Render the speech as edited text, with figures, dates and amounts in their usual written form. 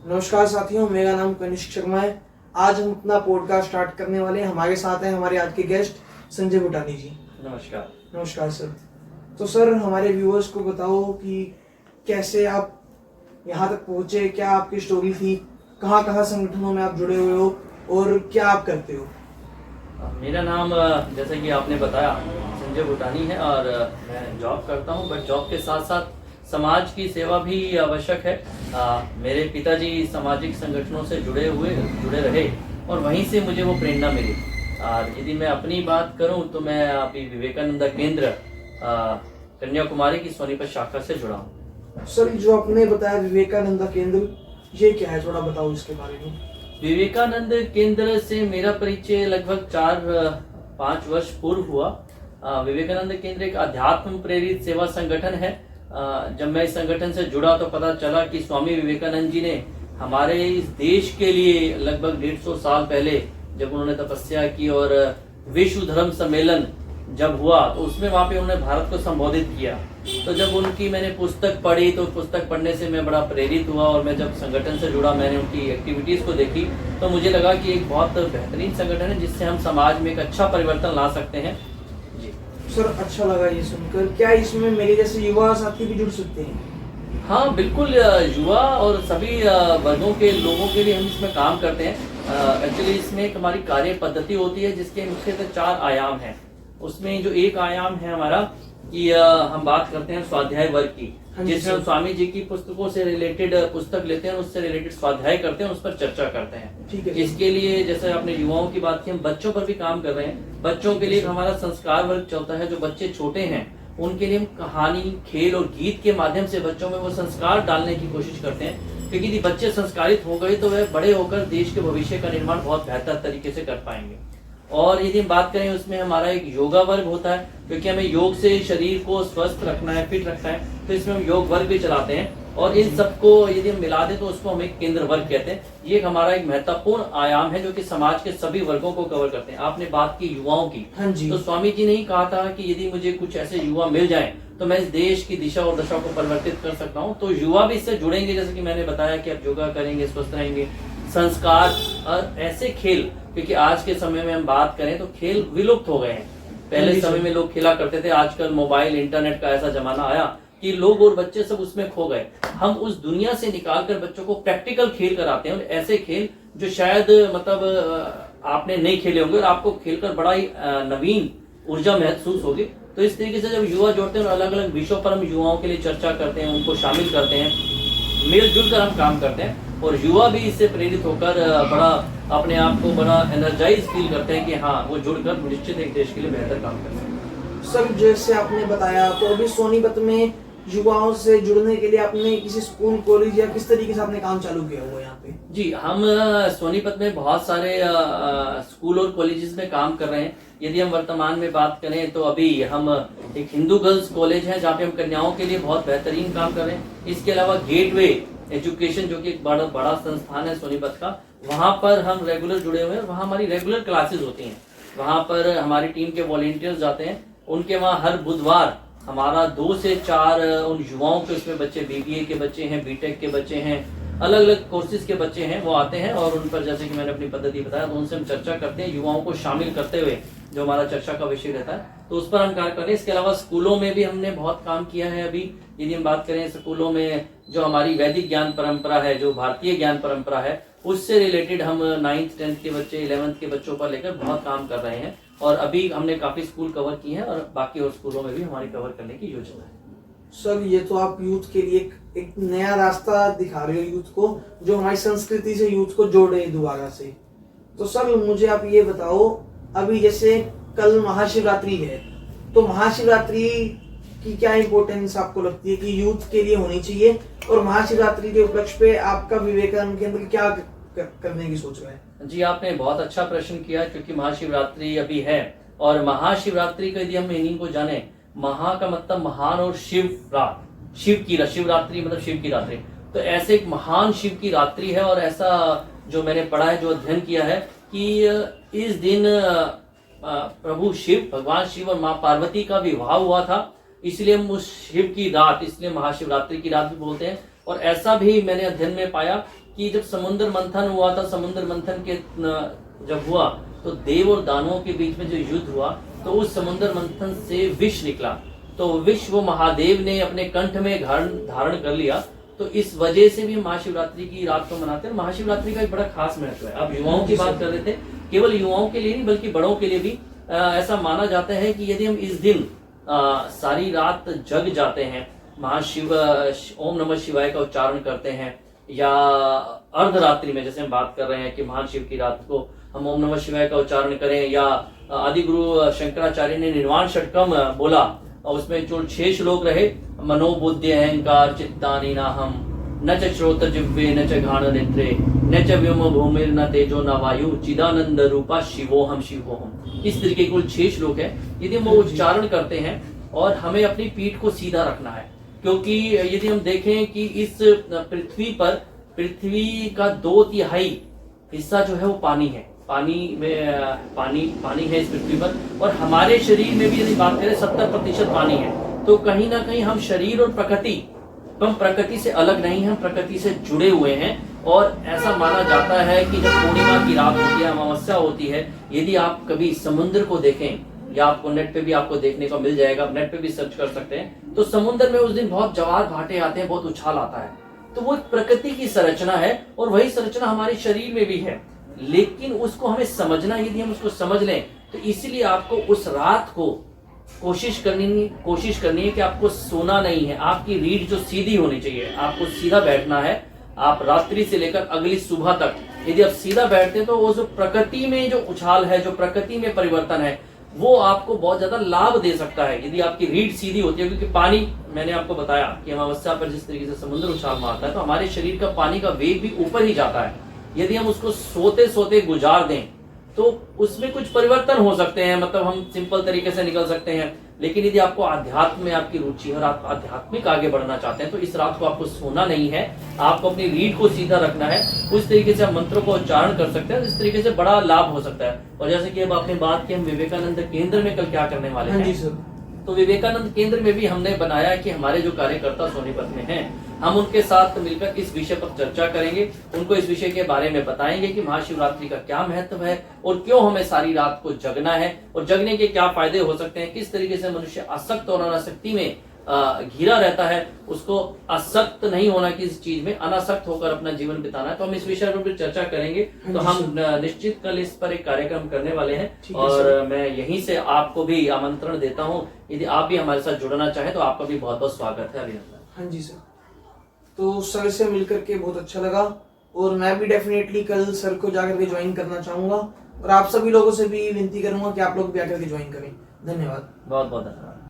नमस्कार साथियों, मेरा नाम कनिष्क शर्मा है। आज हम अपना पॉडकास्ट स्टार्ट करने वाले हैं। हमारे साथ हैं हमारे आज के गेस्ट संजय भूटानी जी। नमस्कार। नमस्कार सर। तो सर, हमारे व्यूअर्स को बताओ कि कैसे आप यहाँ तक पहुँचे, क्या आपकी स्टोरी थी, कहाँ कहाँ संगठनों में आप जुड़े हुए हो और क्या आप करते हो। मेरा नाम जैसे कि आपने बताया संजय भूटानी है और मैं जॉब करता हूँ, बट जॉब के साथ साथ समाज की सेवा भी आवश्यक है। मेरे पिताजी सामाजिक संगठनों से जुड़े रहे और वहीं से मुझे वो प्रेरणा मिली। और यदि मैं अपनी बात करूं तो मैं अभी विवेकानंद केंद्र कन्याकुमारी की सोनीपत शाखा से जुड़ा हूँ। सर, जो आपने बताया विवेकानंद केंद्र, ये क्या है, थोड़ा बताओ इसके बारे में। विवेकानंद केंद्र से मेरा परिचय लगभग 4-5 वर्ष पूर्व हुआ। विवेकानंद केंद्र एक अध्यात्म प्रेरित सेवा संगठन है। जब मैं इस संगठन से जुड़ा तो पता चला कि स्वामी विवेकानंद जी ने हमारे इस देश के लिए लगभग 150 साल पहले जब उन्होंने तपस्या की और विश्व धर्म सम्मेलन जब हुआ तो उसमें वहां पे उन्होंने भारत को संबोधित किया। तो जब उनकी मैंने पुस्तक पढ़ी तो पुस्तक पढ़ने से मैं बड़ा प्रेरित हुआ और मैं जब संगठन से जुड़ा, मैंने उनकी एक्टिविटीज को देखी तो मुझे लगा कि एक बहुत बेहतरीन संगठन है जिससे हम समाज में एक अच्छा परिवर्तन ला सकते हैं। जी सर, अच्छा लगा ये सुनकर। क्या इसमें मेरे जैसे युवा साथी भी जुड़ सकते हैं? हाँ बिल्कुल, युवा और सभी वर्गों के लोगों के लिए हम इसमें काम करते हैं। एक्चुअली इसमें एक हमारी कार्य पद्धति होती है जिसके मुख्यतः 4 आयाम हैं। उसमें जो एक आयाम है हमारा कि हम बात करते हैं स्वाध्याय वर्ग की, जिसमें हम स्वामी जी की पुस्तकों से रिलेटेड पुस्तक लेते हैं, उससे रिलेटेड स्वाध्याय करते हैं, उस पर चर्चा करते हैं। ठीक है। इसके लिए जैसे आपने युवाओं की बात की, हम बच्चों पर भी काम कर रहे हैं। बच्चों के लिए हमारा संस्कार वर्ग चलता है। जो बच्चे छोटे हैं उनके लिए हम कहानी, खेल और गीत के माध्यम से बच्चों में वो संस्कार डालने की कोशिश करते हैं, क्योंकि यदि बच्चे संस्कारित हो गए तो वह बड़े होकर देश के भविष्य का निर्माण बहुत बेहतर तरीके से कर पाएंगे। और यदि हम बात करें उसमें हमारा एक योगा वर्ग होता है, क्योंकि हमें योग से शरीर को स्वस्थ रखना है, फिट रखना है, तो इसमें हम योग वर्ग भी चलाते हैं। और इन सबको यदि हम मिला दें तो उसको हम एक केंद्र वर्ग कहते हैं। ये हमारा एक महत्वपूर्ण आयाम है जो कि समाज के सभी वर्गों को कवर करते हैं। आपने बात की युवाओं की, हाँ जी। तो स्वामी जी ने ही कहा था कि यदि मुझे कुछ ऐसे युवा मिल जाएं तो मैं इस देश की दिशा और दशा को परिवर्तित कर सकता हूँ। तो युवा भी इससे जुड़ेंगे, जैसे कि मैंने बताया कि आप योगा करेंगे, स्वस्थ रहेंगे, संस्कार और ऐसे खेल, क्योंकि आज के समय में हम बात करें तो खेल विलुप्त हो गए हैं। पहले समय में लोग खेला करते थे, आजकल मोबाइल इंटरनेट का ऐसा जमाना आया कि लोग और बच्चे सब उसमें खो गए। हम उस दुनिया से निकालकर बच्चों को प्रैक्टिकल खेल कराते हैं, और ऐसे खेल जो शायद मतलब आपने नहीं खेले होंगे और आपको खेलकर बड़ा ही नवीन ऊर्जा महसूस होगी। तो इस तरीके से जब युवा जोड़ते हैं और अलग अलग विषयों पर हम युवाओं के लिए चर्चा करते हैं, उनको शामिल करते हैं, मिलजुल कर हम काम करते हैं, और युवा भी इससे प्रेरित होकर बड़ा अपने आप को बड़ा एनर्जाइज फील करते हैं कि हाँ, वो जुड़कर निश्चित एक देश के लिए बेहतर काम कर सकते हैं। सर, जैसे आपने बताया, तो अभी सोनीपत में युवाओं से जुड़ने के लिए आपने किसी स्कूल, कॉलेज या किस तरीके से आपने काम चालू किया हुआ यहाँ पे? जी, हम सोनीपत में बहुत सारे स्कूल और कॉलेजेस में काम कर रहे हैं। यदि हम वर्तमान में बात करें तो अभी हम एक हिंदू गर्ल्स कॉलेज है जहाँ पे हम कन्याओं के लिए बहुत बेहतरीन काम कर रहे हैं। इसके अलावा गेटवे एजुकेशन जो कि एक बड़ा संस्थान है सोनीपत का, वहाँ पर हम रेगुलर जुड़े हुए हैं और वहाँ हमारी रेगुलर क्लासेस होती हैं। वहाँ पर हमारी टीम के वॉलेंटियर्स जाते हैं, उनके वहाँ हर बुधवार हमारा 2 से 4 उन युवाओं के, उसमें बच्चे बीबीए के बच्चे हैं, बीटेक के बच्चे हैं, अलग अलग कोर्सेज के बच्चे हैं, वो आते हैं और उन पर जैसे कि मैंने अपनी पद्धति बताया तो उनसे हम चर्चा करते हैं, युवाओं को शामिल करते हुए जो हमारा चर्चा का विषय रहता है तो उस पर हम कार्य करते हैं। इसके अलावा स्कूलों में भी हमने बहुत काम किया है। अभी यदि हम बात करें स्कूलों में, जो हमारी वैदिक ज्ञान परंपरा है, जो भारतीय ज्ञान परंपरा है, उससे रिलेटेड हम 9th 10th के बच्चे, 11th के बच्चों पर लेकर बहुत काम कर रहे हैं। और अभी हमने काफी स्कूल कवर किए हैं और बाकी और स्कूलों में भी हमारी कवर करने की योजना है। सर, ये तो आप यूथ के लिए एक नया रास्ता दिखा रहे हो यूथ को, जो हमारी संस्कृति से यूथ को जोड़े दोबारा से। तो सर, मुझे आप ये बताओ, अभी जैसे कल महाशिवरात्रि है, तो महाशिवरात्रि की क्या इम्पोर्टेंस आपको लगती है कि यूथ के लिए होनी चाहिए, और महाशिवरात्रि के उपलक्ष्य पे आपका विवेकानंद केंद्र क्या करने की सोच रहा है? जी, आपने बहुत अच्छा प्रश्न किया, क्योंकि महाशिवरात्रि अभी है। और महाशिवरात्रि का यदि हम मीनिंग को जाने, महा का मतलब महान और शिवरात्रि मतलब शिव की रात्रि। तो ऐसे एक महान शिव की रात्रि है, और ऐसा जो मैंने पढ़ा है, जो अध्ययन किया है कि इस दिन प्रभु शिव, भगवान शिव और माँ पार्वती का विवाह हुआ था, इसलिए हम उस शिव की रात, इसलिए महाशिवरात्रि की रात भी बोलते हैं। और ऐसा भी मैंने अध्ययन में पाया कि जब समुद्र मंथन हुआ था, समुद्र मंथन के जब हुआ तो देव और दानवों के बीच में जो युद्ध हुआ, तो उस समुद्र मंथन से विष निकला, तो विष वो महादेव ने अपने कंठ में धारण कर लिया। तो इस वजह से भी महाशिवरात्रि की रात को मनाते हैं। महाशिवरात्रि का एक बड़ा खास महत्व है। अब युवाओं की बात कर रहे थे, केवल युवाओं के लिए नहीं बल्कि बड़ों के लिए भी ऐसा माना जाता है कि यदि हम इस दिन सारी रात जग जाते हैं, महाशिव ओम नमः शिवाय का उच्चारण करते हैं, या अर्धरात्रि में जैसे हम बात कर रहे हैं कि महाशिव की रात को हम ओम नमः शिवाय का उच्चारण करें, या आदि गुरु शंकराचार्य ने निर्वाण षटकम बोला और उसमें जो 6 श्लोक रहे, मनोबुद्धि अहंकार चित्तानि नाहम न च श्रोत जिह्वे न च घाण नेत्रे न च व्योम भूमिर न तेजो न वायु चिदानंद रूपा शिवोहम शिवोहम। इस तरीके कुल 6 श्लोक है। यदि हम वो उच्चारण करते हैं और हमें अपनी पीठ को सीधा रखना है, क्योंकि यदि हम देखें कि इस पृथ्वी पर पृथ्वी का 2/3 हिस्सा जो है वो पानी है, पानी है इस पृथ्वी पर, और हमारे शरीर में भी यदि बात करें 70% पानी है। तो कहीं ना कहीं हम शरीर और हम प्रकृति से अलग नहीं हैं, हम प्रकृति से जुड़े हुए हैं। और ऐसा माना जाता है कि जब पूर्णिमा की रात होती है, अमावस्या होती है, यदि आप कभी समुद्र को देखें, या आपको नेट पे भी आपको देखने को मिल जाएगा, आप नेट पे भी सर्च कर सकते हैं, तो समुद्र में उस दिन बहुत ज्वार भाटे आते हैं, बहुत उछाल आता है। तो वो प्रकृति की संरचना है और वही संरचना हमारे शरीर में भी है, लेकिन उसको हमें समझना, यदि हम उसको समझ लें तो इसीलिए आपको उस रात को कोशिश करनी है कि आपको सोना नहीं है, आपकी रीढ़ जो सीधी होनी चाहिए, आपको सीधा बैठना है। आप रात्रि से लेकर अगली सुबह तक यदि आप सीधा बैठते हैं तो वो जो प्रकृति में जो उछाल है, जो प्रकृति में परिवर्तन है, वो आपको बहुत ज्यादा लाभ दे सकता है यदि आपकी रीढ़ सीधी होती है। क्योंकि पानी, मैंने आपको बताया कि अमावस्या पर जिस तरीके से समुद्र उछाल मारता है, तो हमारे शरीर का पानी का वेग भी ऊपर ही जाता है। यदि हम उसको सोते सोते गुजार दें तो उसमें कुछ परिवर्तन हो सकते हैं, मतलब हम सिंपल तरीके से निकल सकते हैं। लेकिन यदि आपको अध्यात्म में आपकी रुचि है और आप आध्यात्मिक आगे बढ़ना चाहते हैं, तो इस रात को आपको सोना नहीं है, आपको अपनी रीढ़ को सीधा रखना है। उस तरीके से आप मंत्रों को उच्चारण कर सकते हैं, इस तरीके से बड़ा लाभ हो सकता है। और जैसे कि अब आपने बात की हम विवेकानंद केंद्र में कल क्या करने वाले हैं, तो विवेकानंद केंद्र में भी हमने बनाया कि हमारे जो कार्यकर्ता सोनीपत में हैं, हम उनके साथ मिलकर इस विषय पर चर्चा करेंगे, उनको इस विषय के बारे में बताएंगे कि महाशिवरात्रि का क्या महत्व है और क्यों हमें सारी रात को जगना है, और जगने के क्या फायदे हो सकते हैं, किस तरीके से मनुष्य आसक्त और अनासक्ति में घिरा रहता है, उसको आसक्त नहीं होना किसी चीज में, अनासक्त होकर अपना जीवन बिताना है। तो हम इस विषय पर भी चर्चा करेंगे। तो हम निश्चित कल इस पर एक कार्यक्रम करने वाले हैं, और मैं यहीं से आपको भी आमंत्रण देता हूँ, यदि आप भी हमारे साथ जुड़ना चाहें तो आपका भी बहुत बहुत स्वागत है। अभिनंदन। हाँ जी सर, तो सर से मिलकर के बहुत अच्छा लगा, और मैं भी डेफिनेटली कल सर को जाकर के ज्वाइन करना चाहूंगा, और आप सभी लोगों से भी विनती करूंगा कि आप लोग भी आकर के ज्वाइन करें। धन्यवाद, बहुत बहुत धन्यवाद।